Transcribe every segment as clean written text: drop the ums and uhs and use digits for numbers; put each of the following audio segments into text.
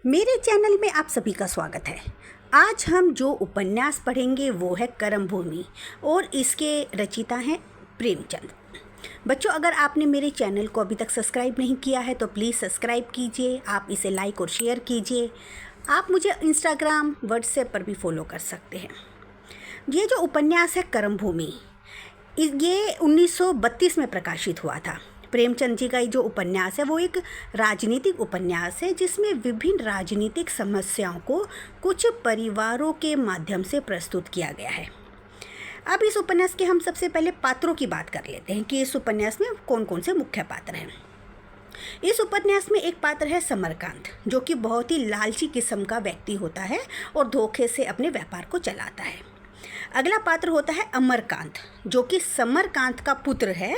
मेरे चैनल में आप सभी का स्वागत है। आज हम जो उपन्यास पढ़ेंगे वो है करम भूमि और इसके रचयिता हैं प्रेमचंद। बच्चों, अगर आपने मेरे चैनल को अभी तक सब्सक्राइब नहीं किया है तो प्लीज़ सब्सक्राइब कीजिए, आप इसे लाइक और शेयर कीजिए। आप मुझे इंस्टाग्राम, व्हाट्सएप पर भी फॉलो कर सकते हैं। ये जो उपन्यास है करम भूमि, ये 1932 में प्रकाशित हुआ था। प्रेमचंद जी का ये जो उपन्यास है वो एक राजनीतिक उपन्यास है जिसमें विभिन्न राजनीतिक समस्याओं को कुछ परिवारों के माध्यम से प्रस्तुत किया गया है। अब इस उपन्यास के हम सबसे पहले पात्रों की बात कर लेते हैं कि इस उपन्यास में कौन कौन से मुख्य पात्र हैं। इस उपन्यास में एक पात्र है समरकांत, जो कि बहुत ही लालची किस्म का व्यक्ति होता है और धोखे से अपने व्यापार को चलाता है। अगला पात्र होता है अमरकांत, जो कि समरकांत का पुत्र है।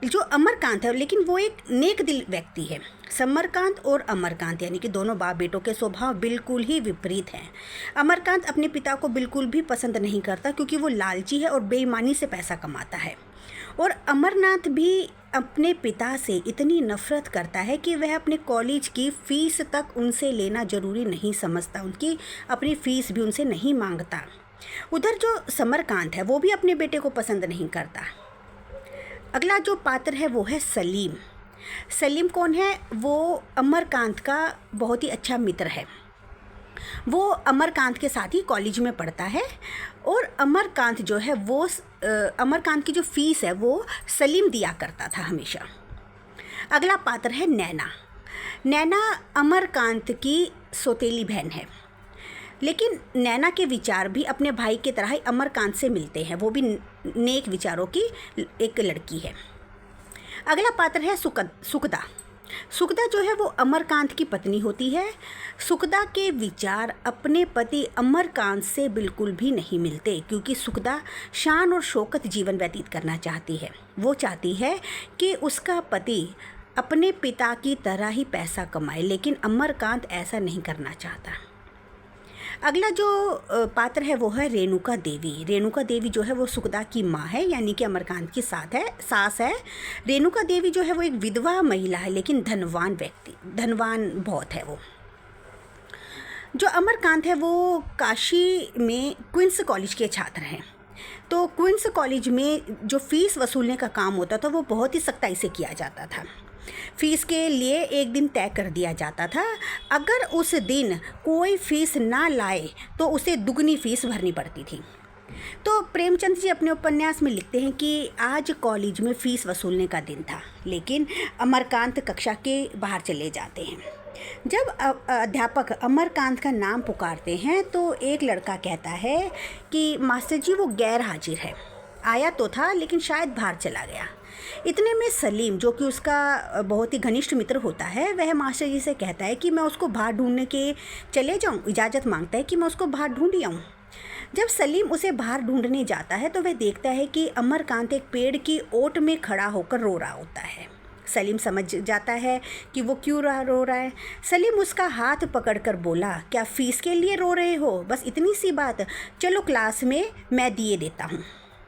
जो अमरकांत है लेकिन वो एक नेक दिल व्यक्ति है। समरकांत और अमरकांत यानी कि दोनों बाप बेटों के स्वभाव बिल्कुल ही विपरीत हैं। अमरकांत अपने पिता को बिल्कुल भी पसंद नहीं करता क्योंकि वो लालची है और बेईमानी से पैसा कमाता है। और अमरनाथ भी अपने पिता से इतनी नफरत करता है कि वह अपने कॉलेज की फ़ीस तक उनसे लेना ज़रूरी नहीं समझता, उनकी अपनी फ़ीस भी उनसे नहीं मांगता। उधर जो समरकांत है वो भी अपने बेटे को पसंद नहीं करता। अगला जो पात्र है वो है सलीम। सलीम कौन है? वो अमरकांत का बहुत ही अच्छा मित्र है। वो अमरकांत के साथ ही कॉलेज में पढ़ता है और अमरकांत जो है वो अमरकांत की जो फ़ीस है वो सलीम दिया करता था हमेशा। अगला पात्र है नैना। नैना अमरकांत की सौतेली बहन है, लेकिन नैना के विचार भी अपने भाई की तरह ही अमरकांत से मिलते हैं। वो भी नेक विचारों की एक लड़की है। अगला पात्र है सुखदा। सुखदा जो है वो अमरकांत की पत्नी होती है। सुखदा के विचार अपने पति अमरकांत से बिल्कुल भी नहीं मिलते क्योंकि सुखदा शान और शौकत जीवन व्यतीत करना चाहती है। वो चाहती है कि उसका पति अपने पिता की तरह ही पैसा कमाए, लेकिन अमरकांत ऐसा नहीं करना चाहता। अगला जो पात्र है वो है रेणुका देवी। रेणुका देवी जो है वो सुखदा की माँ है, यानी कि अमरकांत की सास है। रेणुका देवी जो है वो एक विधवा महिला है लेकिन धनवान बहुत है वो। जो अमरकांत है वो काशी में क्वींस कॉलेज के छात्र हैं। तो क्वींस कॉलेज में जो फ़ीस वसूलने का काम होता था वो बहुत ही सख्ताई से किया जाता था। फ़ीस के लिए एक दिन तय कर दिया जाता था। अगर उस दिन कोई फ़ीस ना लाए तो उसे दुगनी फ़ीस भरनी पड़ती थी। तो प्रेमचंद जी अपने उपन्यास में लिखते हैं कि आज कॉलेज में फ़ीस वसूलने का दिन था, लेकिन अमरकांत कक्षा के बाहर चले जाते हैं। जब अध्यापक अमरकांत का नाम पुकारते हैं तो एक लड़का कहता है कि मास्टर जी वो गैर हाजिर है, आया तो था लेकिन शायद बाहर चला गया। इतने में सलीम, जो कि उसका बहुत ही घनिष्ठ मित्र होता है, वह मास्टर जी से कहता है कि मैं उसको बाहर ढूंढने के चले जाऊं। इजाज़त मांगता है कि मैं उसको बाहर ढूंढ आऊं। जब सलीम उसे बाहर ढूंढने जाता है तो वह देखता है कि अमरकांत एक पेड़ की ओट में खड़ा होकर रो रहा होता है। सलीम समझ जाता है कि वो क्यों रो रहा है। सलीम उसका हाथ पकड़कर बोला, क्या फ़ीस के लिए रो रहे हो? बस इतनी सी बात, चलो क्लास में मैं दिए देता हूँ।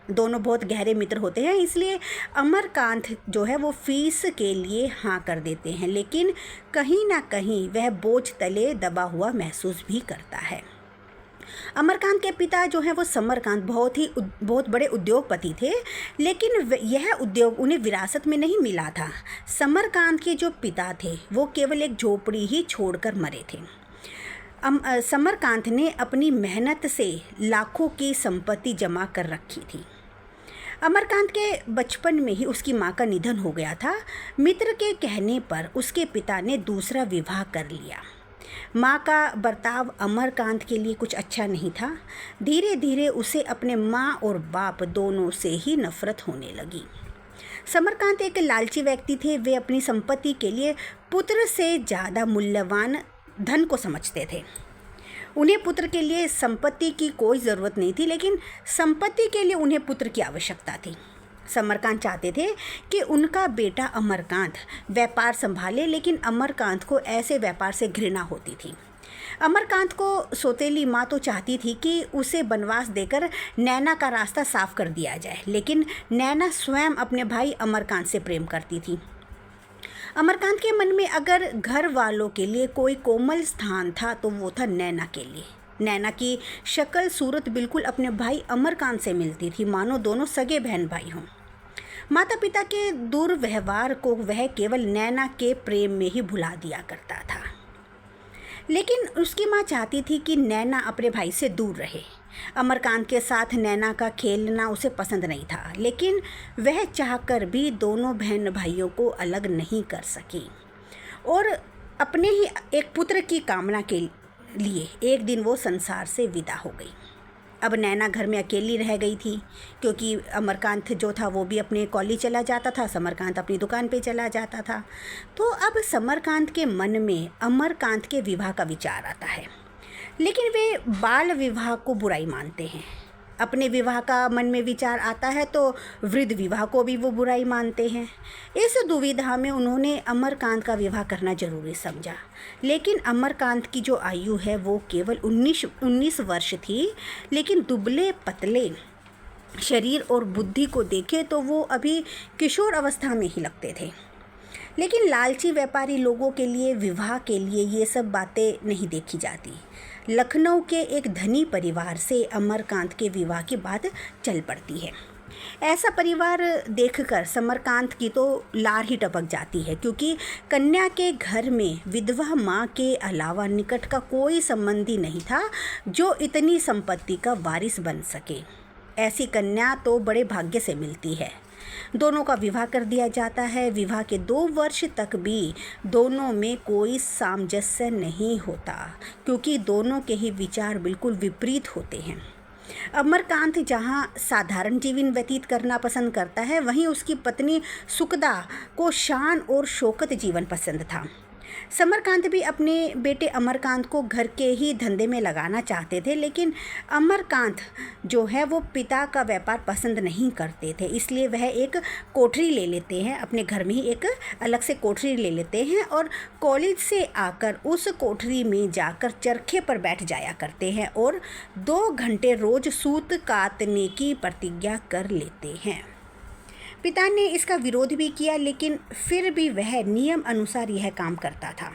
दोनों बहुत गहरे मित्र होते हैं, इसलिए अमरकांत जो है वो फ़ीस के लिए हाँ कर देते हैं, लेकिन कहीं ना कहीं वह बोझ तले दबा हुआ महसूस भी करता है। अमरकांत के पिता जो हैं वो समरकांत बहुत बड़े उद्योगपति थे, लेकिन यह उद्योग उन्हें विरासत में नहीं मिला था। समरकांत के जो पिता थे वो केवल एक झोपड़ी ही छोड़कर मरे थे। समरकांत ने अपनी मेहनत से लाखों की संपत्ति जमा कर रखी थी। अमरकांत के बचपन में ही उसकी मां का निधन हो गया था। मित्र के कहने पर उसके पिता ने दूसरा विवाह कर लिया। मां का बर्ताव अमरकांत के लिए कुछ अच्छा नहीं था। धीरे धीरे उसे अपने मां और बाप दोनों से ही नफरत होने लगी। समरकांत एक लालची व्यक्ति थे। वे अपनी संपत्ति के लिए पुत्र से ज़्यादा मूल्यवान धन को समझते थे। उन्हें पुत्र के लिए संपत्ति की कोई ज़रूरत नहीं थी, लेकिन संपत्ति के लिए उन्हें पुत्र की आवश्यकता थी। समरकांत चाहते थे कि उनका बेटा अमरकांत व्यापार संभाले, लेकिन अमरकांत को ऐसे व्यापार से घृणा होती थी। अमरकांत को सौतेली माँ तो चाहती थी कि उसे वनवास देकर नैना का रास्ता साफ कर दिया जाए, लेकिन नैना स्वयं अपने भाई अमरकांत से प्रेम करती थी। अमरकांत के मन में अगर घर वालों के लिए कोई कोमल स्थान था तो वो था नैना के लिए। नैना की शक्ल सूरत बिल्कुल अपने भाई अमरकांत से मिलती थी, मानो दोनों सगे बहन भाई हों। माता पिता के दुर्व्यवहार को वह केवल नैना के प्रेम में ही भुला दिया करता था। लेकिन उसकी माँ चाहती थी कि नैना अपने भाई से दूर रहे। अमरकांत के साथ नैना का खेलना उसे पसंद नहीं था, लेकिन वह चाहकर भी दोनों बहन भाइयों को अलग नहीं कर सकी और अपने ही एक पुत्र की कामना के लिए एक दिन वो संसार से विदा हो गई। अब नैना घर में अकेली रह गई थी, क्योंकि अमरकांत जो था वो भी अपने कॉलेज चला जाता था, समरकांत अपनी दुकान पे चला जाता था। तो अब समरकांत के मन में अमरकांत के विवाह का विचार आता है, लेकिन वे बाल विवाह को बुराई मानते हैं। अपने विवाह का मन में विचार आता है तो वृद्ध विवाह को भी वो बुराई मानते हैं। इस दुविधा में उन्होंने अमरकांत का विवाह करना जरूरी समझा, लेकिन अमरकांत की जो आयु है वो केवल 19 वर्ष थी, लेकिन दुबले पतले शरीर और बुद्धि को देखे तो वो अभी किशोर अवस्था में ही लगते थे। लेकिन लालची व्यापारी लोगों के लिए विवाह के लिए ये सब बातें नहीं देखी जाती। लखनऊ के एक धनी परिवार से अमरकांत के विवाह की बात चल पड़ती है। ऐसा परिवार देखकर समरकांत की तो लार ही टपक जाती है, क्योंकि कन्या के घर में विधवा माँ के अलावा निकट का कोई संबंधी नहीं था जो इतनी संपत्ति का वारिस बन सके। ऐसी कन्या तो बड़े भाग्य से मिलती है। दोनों का विवाह कर दिया जाता है। विवाह के 2 वर्ष तक भी दोनों में कोई सामंजस्य नहीं होता, क्योंकि दोनों के ही विचार बिल्कुल विपरीत होते हैं। अमरकांत जहाँ साधारण जीवन व्यतीत करना पसंद करता है, वहीं उसकी पत्नी सुखदा को शान और शौकत जीवन पसंद था। समरकांत भी अपने बेटे अमरकांत को घर के ही धंधे में लगाना चाहते थे, लेकिन अमरकांत जो है वो पिता का व्यापार पसंद नहीं करते थे। इसलिए वह एक कोठरी ले लेते हैं, अपने घर में ही एक अलग से कोठरी ले लेते हैं और कॉलेज से आकर उस कोठरी में जाकर चरखे पर बैठ जाया करते हैं और 2 घंटे रोज सूत काटने की प्रतिज्ञा कर लेते हैं। पिता ने इसका विरोध भी किया, लेकिन फिर भी वह नियम अनुसार यह काम करता था।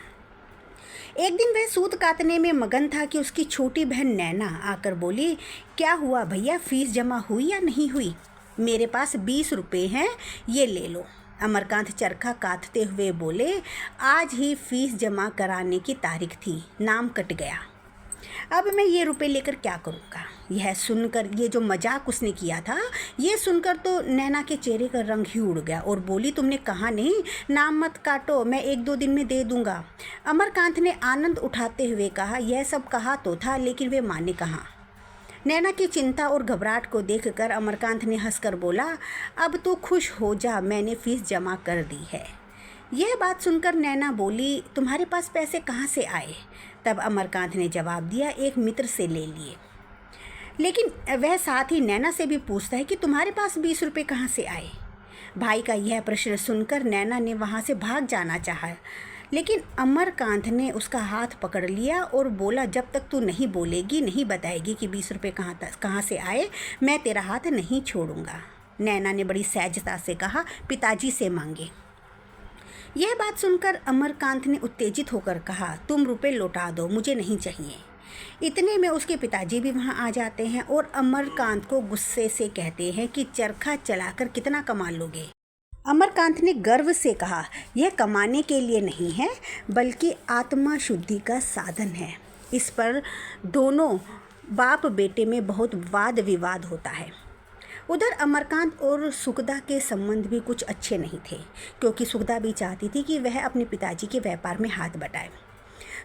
एक दिन वह सूत काटने में मगन था कि उसकी छोटी बहन नैना आकर बोली, क्या हुआ भैया, फीस जमा हुई या नहीं हुई? मेरे पास 20 रुपये हैं, ये ले लो। अमरकांत चरखा काटते हुए बोले, आज ही फीस जमा कराने की तारीख थी, नाम कट गया। अब मैं ये रुपए लेकर क्या करूँगा? यह सुनकर, ये जो मजाक उसने किया था, ये सुनकर तो नैना के चेहरे का रंग ही उड़ गया और बोली, तुमने कहा नहीं नाम मत काटो, मैं 1-2 दिन में दे दूँगा। अमरकांत ने आनंद उठाते हुए कहा, यह सब कहा तो था, लेकिन वे माने कहाँ। नैना की चिंता और घबराहट को देखकर अमरकांत ने हंसकर बोला, अब तो खुश हो जा, मैंने फीस जमा कर दी है। यह बात सुनकर नैना बोली, तुम्हारे पास पैसे कहाँ से आए? तब अमरकांत ने जवाब दिया, एक मित्र से ले लिए। लेकिन वह साथ ही नैना से भी पूछता है कि तुम्हारे पास 20 रुपये कहाँ से आए? भाई का यह प्रश्न सुनकर नैना ने वहाँ से भाग जाना चाहा, लेकिन अमरकांत ने उसका हाथ पकड़ लिया और बोला, जब तक तू नहीं बोलेगी, नहीं बताएगी कि 20 रुपये कहाँ से आए, मैं तेरा हाथ नहीं छोड़ूंगा। नैना ने बड़ी सहजता से कहा, पिताजी से मांगे। यह बात सुनकर अमरकांत ने उत्तेजित होकर कहा, तुम रुपए लौटा दो, मुझे नहीं चाहिए। इतने में उसके पिताजी भी वहां आ जाते हैं और अमरकांत को गुस्से से कहते हैं कि चरखा चलाकर कितना कमा लोगे? अमरकांत ने गर्व से कहा, यह कमाने के लिए नहीं है, बल्कि आत्मा शुद्धि का साधन है। इस पर दोनों बाप बेटे में बहुत वाद विवाद होता है। उधर अमरकांत और सुखदा के संबंध भी कुछ अच्छे नहीं थे, क्योंकि सुखदा भी चाहती थी कि वह अपने पिताजी के व्यापार में हाथ बटाए।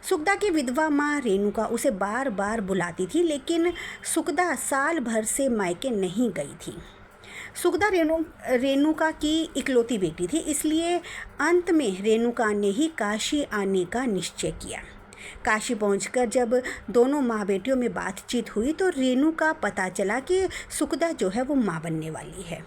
सुखदा की विधवा माँ रेणुका उसे बार बार बुलाती थी, लेकिन सुखदा साल भर से मायके नहीं गई थी। सुखदा रेणुका की इकलौती बेटी थी, इसलिए अंत में रेणुका ने ही काशी आने का निश्चय किया। काशी पहुंचकर जब दोनों माँ बेटियों में बातचीत हुई तो रेणुका पता चला कि सुखदा जो है वो माँ बनने वाली है।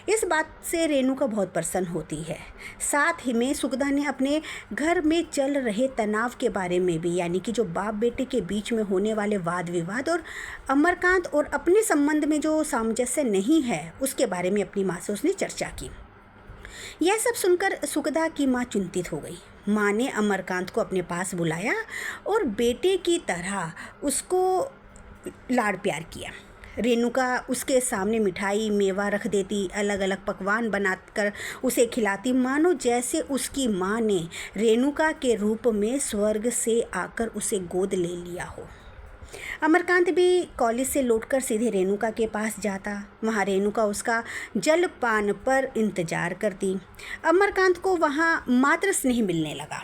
इस बात से रेणुका बहुत प्रसन्न होती है। साथ ही में सुखदा ने अपने घर में चल रहे तनाव के बारे में भी, यानी कि जो बाप बेटे के बीच में होने वाले वाद विवाद और अमरकांत और अपने संबंध में जो सामंजस्य नहीं है, उसके बारे में अपनी माँ से उसने चर्चा की। यह सब सुनकर सुखदा की माँ चिंतित हो गई। माँ ने अमरकांत को अपने पास बुलाया और बेटे की तरह उसको लाड़ प्यार किया। रेणुका उसके सामने मिठाई मेवा रख देती, अलग अलग पकवान बनाकर उसे खिलाती, मानो जैसे उसकी माँ ने रेणुका के रूप में स्वर्ग से आकर उसे गोद ले लिया हो। अमरकांत भी कॉलेज से लौटकर सीधे रेणुका के पास जाता। वहाँ रेणुका उसका जलपान पर इंतजार करती। अमरकांत को वहाँ मात्र स्नेह मिलने लगा।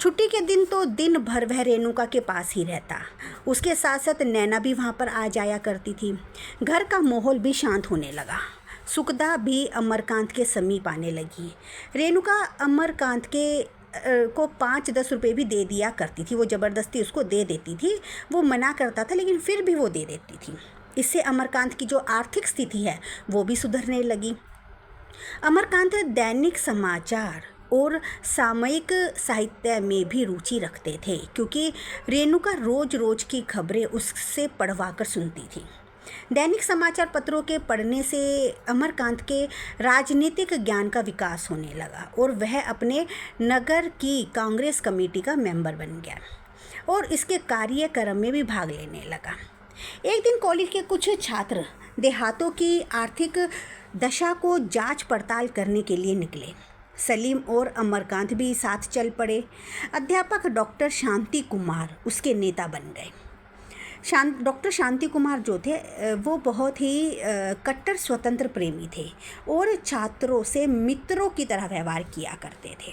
छुट्टी के दिन तो दिन भर वह रेणुका के पास ही रहता। उसके साथ साथ नैना भी वहाँ पर आ जाया करती थी। घर का माहौल भी शांत होने लगा। सुखदा भी अमरकांत के समीप आने लगी। रेणुका अमरकांत को 5-10 रुपये भी दे दिया करती थी। वो ज़बरदस्ती उसको दे देती थी। वो मना करता था लेकिन फिर भी वो दे देती थी। इससे अमरकांत की जो आर्थिक स्थिति है वो भी सुधरने लगी। अमरकांत दैनिक समाचार और सामयिक साहित्य में भी रुचि रखते थे, क्योंकि रेणुका रोज रोज की खबरें उससे पढ़वा कर सुनती थी। दैनिक समाचार पत्रों के पढ़ने से अमरकांत के राजनीतिक ज्ञान का विकास होने लगा और वह अपने नगर की कांग्रेस कमेटी का मेंबर बन गया और इसके कार्यक्रम में भी भाग लेने लगा। एक दिन कॉलेज के कुछ छात्र देहातों की आर्थिक दशा को जांच पड़ताल करने के लिए निकले। सलीम और अमरकांत भी साथ चल पड़े। अध्यापक डॉक्टर शांति कुमार उसके नेता बन गए। डॉक्टर शांति कुमार जो थे वो बहुत ही कट्टर स्वतंत्र प्रेमी थे और छात्रों से मित्रों की तरह व्यवहार किया करते थे।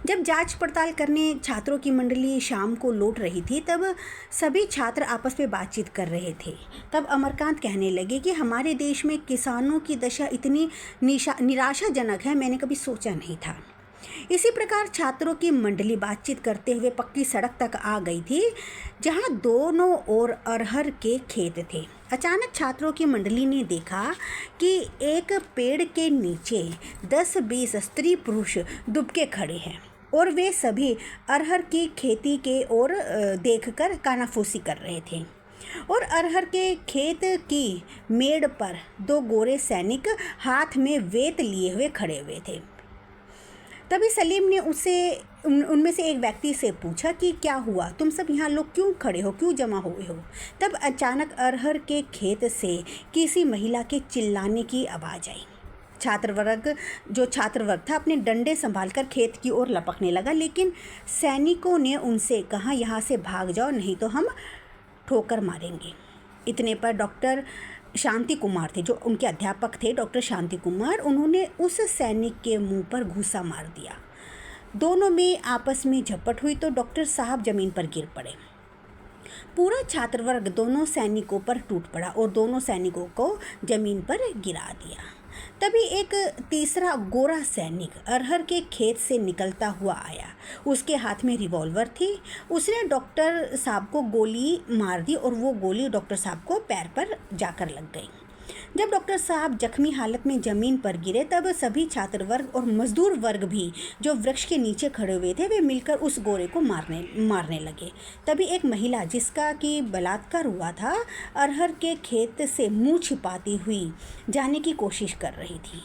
जब जांच पड़ताल करने छात्रों की मंडली शाम को लौट रही थी, तब सभी छात्र आपस में बातचीत कर रहे थे। तब अमरकांत कहने लगे कि हमारे देश में किसानों की दशा इतनी निराशाजनक है, मैंने कभी सोचा नहीं था। इसी प्रकार छात्रों की मंडली बातचीत करते हुए पक्की सड़क तक आ गई थी, जहां दोनों ओर अरहर के खेत थे। अचानक छात्रों की मंडली ने देखा कि एक पेड़ के नीचे 10-20 स्त्री पुरुष दुबके खड़े हैं और वे सभी अरहर की खेती के ओर देखकर कानाफूसी कर रहे थे। और अरहर के खेत की मेड़ पर 2 गोरे सैनिक हाथ में वेत लिए हुए खड़े हुए थे। तभी सलीम ने उनमें से एक व्यक्ति से पूछा कि क्या हुआ, तुम सब यहाँ लोग क्यों खड़े हो, क्यों जमा हुए हो। तब अचानक अरहर के खेत से किसी महिला के चिल्लाने की आवाज़ आई। छात्रवर्ग था अपने डंडे संभालकर खेत की ओर लपकने लगा, लेकिन सैनिकों ने उनसे कहा, यहाँ से भाग जाओ नहीं तो हम ठोकर मारेंगे। इतने पर डॉक्टर शांति कुमार थे, जो उनके अध्यापक थे, डॉक्टर शांति कुमार, उन्होंने उस सैनिक के मुंह पर घूसा मार दिया। दोनों में आपस में झपट हुई तो डॉक्टर साहब जमीन पर गिर पड़े। पूरा छात्रवर्ग दोनों सैनिकों पर टूट पड़ा और दोनों सैनिकों को जमीन पर गिरा दिया। तभी एक तीसरा गोरा सैनिक अरहर के खेत से निकलता हुआ आया। उसके हाथ में रिवॉल्वर थी। उसने डॉक्टर साहब को गोली मार दी और वो गोली डॉक्टर साहब को पैर पर जाकर लग गई। जब डॉक्टर साहब जख्मी हालत में ज़मीन पर गिरे, तब सभी छात्र वर्ग और मजदूर वर्ग भी जो वृक्ष के नीचे खड़े हुए थे, वे मिलकर उस गोरे को मारने लगे। तभी एक महिला, जिसका कि बलात्कार हुआ था, अरहर के खेत से मुंह छिपाती हुई जाने की कोशिश कर रही थी।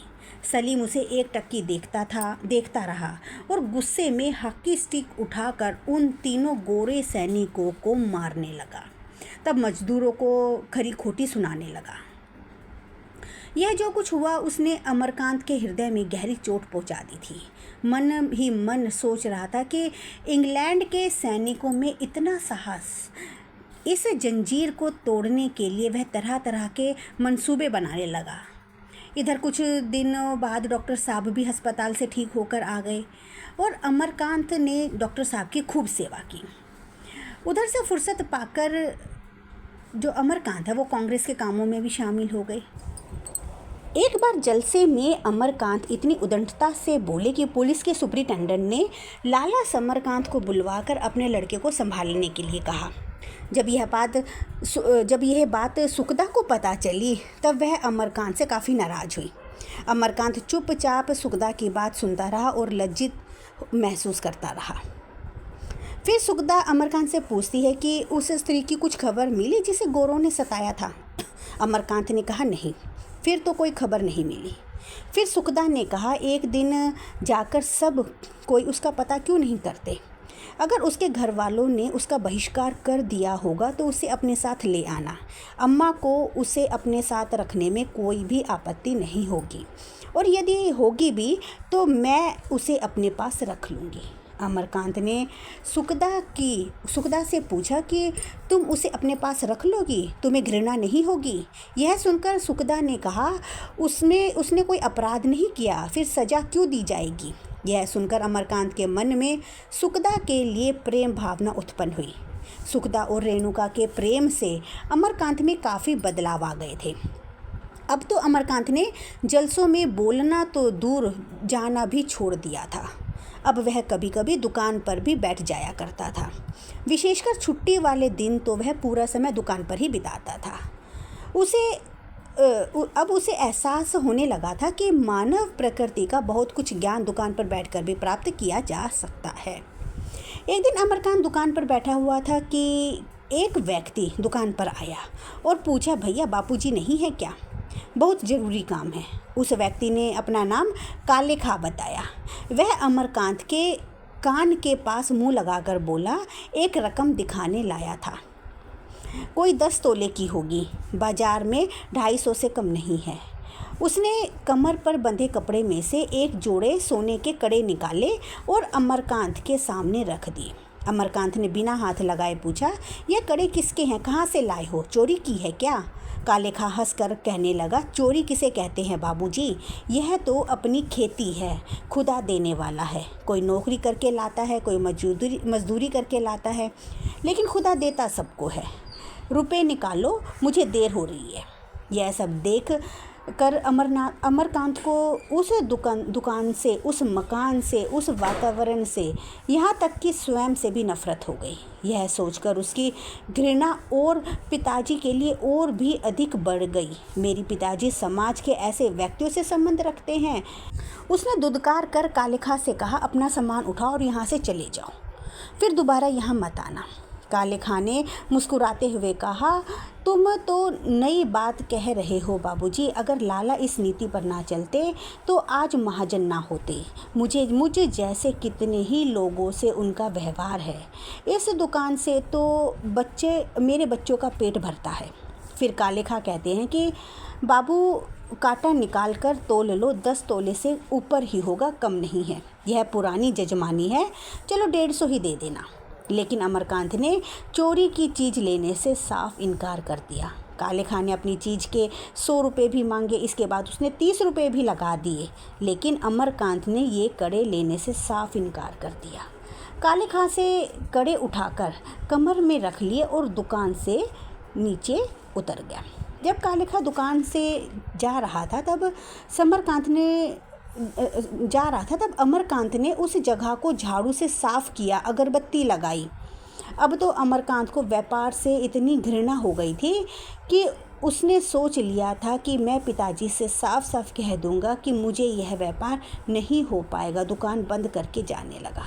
सलीम उसे एक टक्की देखता रहा और गुस्से में हॉकी स्टिक उठाकर उन तीनों गोरे सैनिकों को मारने लगा। तब मजदूरों को खरी खोटी सुनाने लगा। यह जो कुछ हुआ उसने अमरकांत के हृदय में गहरी चोट पहुंचा दी थी। मन ही मन सोच रहा था कि इंग्लैंड के सैनिकों में इतना साहस, इस जंजीर को तोड़ने के लिए वह तरह तरह के मंसूबे बनाने लगा। इधर कुछ दिनों बाद डॉक्टर साहब भी अस्पताल से ठीक होकर आ गए और अमरकांत ने डॉक्टर साहब की खूब सेवा की। उधर से फुर्सत पाकर जो अमरकांत है वो कांग्रेस के कामों में भी शामिल हो गए। एक बार जलसे में अमरकांत इतनी उद्दंडता से बोले कि पुलिस के सुपरिटेंडेंट ने लाला समरकांत को बुलवाकर अपने लड़के को संभालने के लिए कहा। जब यह बात सुखदा को पता चली, तब वह अमरकांत से काफ़ी नाराज़ हुई। अमरकांत चुपचाप सुखदा की बात सुनता रहा और लज्जित महसूस करता रहा। फिर सुखदा अमरकांत से पूछती है कि उस स्त्री की कुछ खबर मिली जिसे गोरों ने सताया था। अमरकांत ने कहा, नहीं, फिर तो कोई खबर नहीं मिली। फिर सुखदा ने कहा, एक दिन जाकर सब कोई उसका पता क्यों नहीं करते? अगर उसके घर वालों ने उसका बहिष्कार कर दिया होगा तो उसे अपने साथ ले आना। अम्मा को उसे अपने साथ रखने में कोई भी आपत्ति नहीं होगी, और यदि होगी भी तो मैं उसे अपने पास रख लूँगी। अमरकांत ने सुखदा से पूछा कि तुम उसे अपने पास रख लोगी, तुम्हें घृणा नहीं होगी? यह सुनकर सुखदा ने कहा, उसने कोई अपराध नहीं किया, फिर सज़ा क्यों दी जाएगी? यह सुनकर अमरकांत के मन में सुखदा के लिए प्रेम भावना उत्पन्न हुई। सुखदा और रेणुका के प्रेम से अमरकांत में काफ़ी बदलाव आ गए थे। अब तो अमरकांत ने जलसों में बोलना तो दूर जाना भी छोड़ दिया था। अब वह कभी कभी दुकान पर भी बैठ जाया करता था। विशेषकर छुट्टी वाले दिन तो वह पूरा समय दुकान पर ही बिताता था। अब उसे एहसास होने लगा था कि मानव प्रकृति का बहुत कुछ ज्ञान दुकान पर बैठकर भी प्राप्त किया जा सकता है। एक दिन अमरकांत दुकान पर बैठा हुआ था कि एक व्यक्ति दुकान पर आया और पूछा, भैया बापूजी नहीं है क्या? बहुत ज़रूरी काम है। उस व्यक्ति ने अपना नाम कालेखा बताया। वह अमरकांत के कान के पास मुंह लगाकर बोला, एक रकम दिखाने लाया था, कोई 10 तोले की होगी, बाज़ार में 250 से कम नहीं है। उसने कमर पर बंधे कपड़े में से एक जोड़े सोने के कड़े निकाले और अमरकांत के सामने रख दिए। अमरकांत ने बिना हाथ लगाए पूछा, यह कड़े किसके हैं? कहाँ से लाए हो? चोरी की है क्या? कालेखा हंसकर कहने लगा, चोरी किसे कहते हैं बाबूजी? यह तो अपनी खेती है, खुदा देने वाला है। कोई नौकरी करके लाता है, कोई मजदूरी करके लाता है, लेकिन खुदा देता सबको है। रुपए निकालो, मुझे देर हो रही है। यह सब देख कर अमरकांत को उस दुकान से, उस मकान से, उस वातावरण से, यहाँ तक कि स्वयं से भी नफरत हो गई। यह सोचकर उसकी घृणा और पिताजी के लिए और भी अधिक बढ़ गई। मेरी पिताजी समाज के ऐसे व्यक्तियों से संबंध रखते हैं। उसने दुदकार कर कालेखा से कहा, अपना सामान उठाओ और यहाँ से चले जाओ, फिर दोबारा यहाँ मत आना। कालेखा ने मुस्कुराते हुए कहा, तुम तो नई बात कह रहे हो बाबूजी। अगर लाला इस नीति पर ना चलते तो आज महाजन ना होते। मुझे जैसे कितने ही लोगों से उनका व्यवहार है। इस दुकान से तो मेरे बच्चों का पेट भरता है। फिर कालेखा कहते हैं कि बाबू कांटा निकाल कर तोल लो, 10 तोले से ऊपर ही होगा, कम नहीं है। यह पुरानी जजमानी है, चलो 150 ही दे देना। लेकिन अमरकांत ने चोरी की चीज़ लेने से साफ इनकार कर दिया। कालेखा ने अपनी चीज़ के 100 रुपये भी मांगे। इसके बाद उसने 30 रुपये भी लगा दिए, लेकिन अमरकांत ने ये कड़े लेने से साफ इनकार कर दिया। कालेखा से कड़े उठाकर कमर में रख लिए और दुकान से नीचे उतर गया। जब कालेखा दुकान से जा रहा था तब अमरकांत ने उस जगह को झाड़ू से साफ किया, अगरबत्ती लगाई। अब तो अमरकांत को व्यापार से इतनी घृणा हो गई थी कि उसने सोच लिया था कि मैं पिताजी से साफ साफ कह दूंगा कि मुझे यह व्यापार नहीं हो पाएगा। दुकान बंद करके जाने लगा।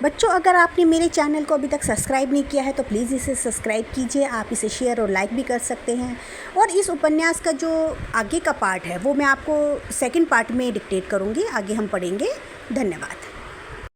बच्चों, अगर आपने मेरे चैनल को अभी तक सब्सक्राइब नहीं किया है तो प्लीज़ इसे सब्सक्राइब कीजिए। आप इसे शेयर और लाइक भी कर सकते हैं। और इस उपन्यास का जो आगे का पार्ट है वो मैं आपको सेकंड पार्ट में डिक्टेट करूँगी, आगे हम पढ़ेंगे। धन्यवाद।